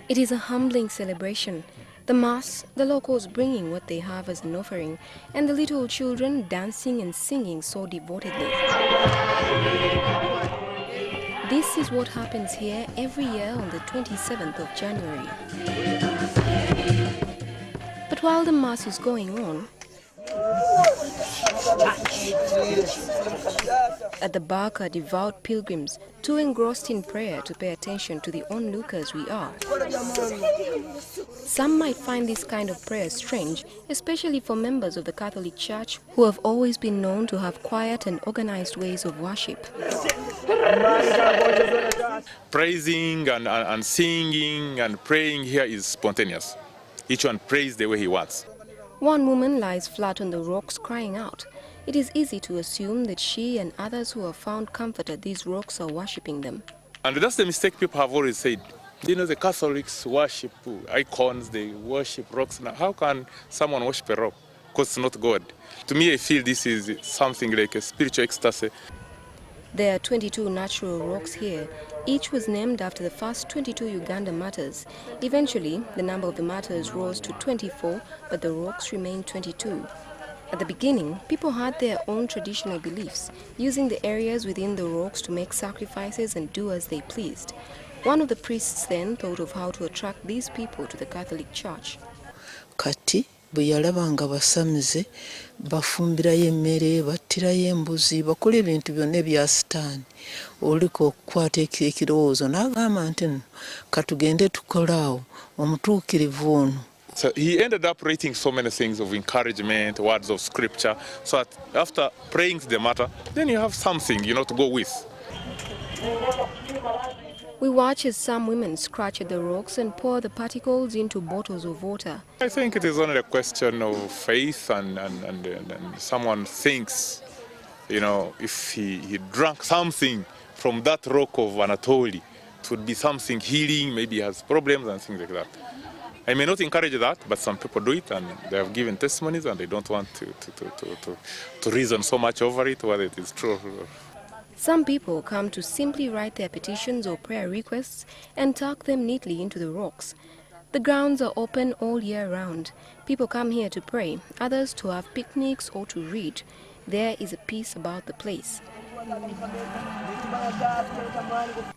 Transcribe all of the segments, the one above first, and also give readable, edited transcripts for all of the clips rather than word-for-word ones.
It is a humbling celebration. The mass, the locals bringing what they have as an offering, and the little children dancing and singing so devotedly. This is what happens here every year on the 27th of January. But while the mass is going on, at the back are devout pilgrims, too engrossed in prayer to pay attention to the onlookers we are. Some might find this kind of prayer strange, especially for members of the Catholic Church who have always been known to have quiet and organized ways of worship. Praising and singing and praying here is spontaneous. Each one prays the way he wants. One woman lies flat on the rocks crying out. It is easy to assume that she and others who have found comfort at these rocks are worshipping them. And that's the mistake people have always said. You know, the Catholics worship icons, they worship rocks. Now, how can someone worship a rock? Because it's not God. To me, I feel this is something like a spiritual ecstasy. There are 22 natural rocks here. Each was named after the first 22 Uganda martyrs. Eventually, the number of the martyrs rose to 24, but the rocks remained 22. At the beginning, people had their own traditional beliefs, using the areas within the rocks to make sacrifices and do as they pleased. One of the priests then thought of how to attract these people to the Catholic Church. Kati bwe yalabanga basamize bafumbirayo emmere battirayo embuzi bakola ebintu byonna ebya sitaani oliko okukwata ekirowoozo n'agamba nti nno katugende tukolaawo omutuukirivu ono. So he ended up writing so many things of encouragement, words of scripture, so that after praying the matter, then you have something, to go with. We watch as some women scratch at the rocks and pour the particles into bottles of water. I think it is only a question of faith and someone thinks, if he drank something from that rock of Anatoly, it would be something healing, maybe he has problems and things like that. I may not encourage that, but some people do it and they have given testimonies and they don't want to reason so much over it, whether it is true. Some people come to simply write their petitions or prayer requests and tuck them neatly into the rocks. The grounds are open all year round. People come here to pray, others to have picnics or to read. There is a peace about the place.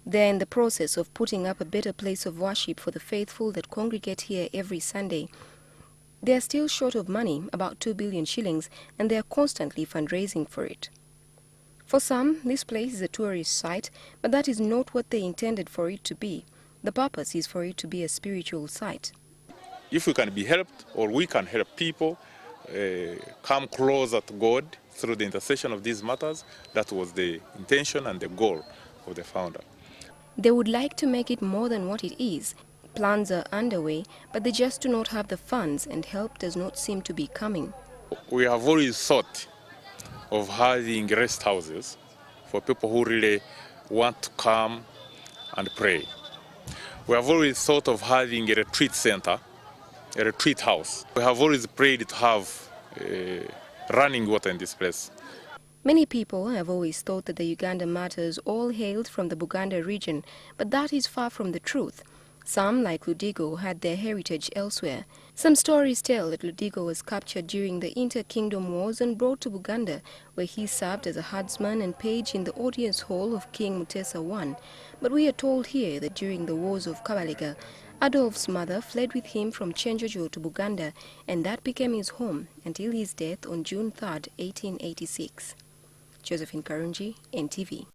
They're in the process of putting up a better place of worship for the faithful that congregate here every Sunday. They are still short of money, about 2 billion shillings, and they are constantly fundraising for it. For some, this place is a tourist site, but that is not what they intended for it to be. The purpose is for it to be a spiritual site. If we can be helped, or we can help people come closer to God through the intercession of these matters, that was the intention and the goal of the founder. They would like to make it more than what it is. Plans are underway, but they just do not have the funds and help does not seem to be coming. We have always thought of having rest houses for people who really want to come and pray. We have always thought of having a retreat center, a retreat house. We have always prayed to have running water in this place. Many people have always thought that the Uganda martyrs all hailed from the Buganda region, but that is far from the truth. Some, like Ludigo, had their heritage elsewhere. Some stories tell that Ludigo was captured during the inter-kingdom wars and brought to Buganda, where he served as a herdsman and page in the audience hall of King Mutesa I. But we are told here that during the wars of Kabalega, Adolphe's mother fled with him from Kyenjojo to Buganda, and that became his home until his death on June 3, 1886. Josephine Karungi, NTV.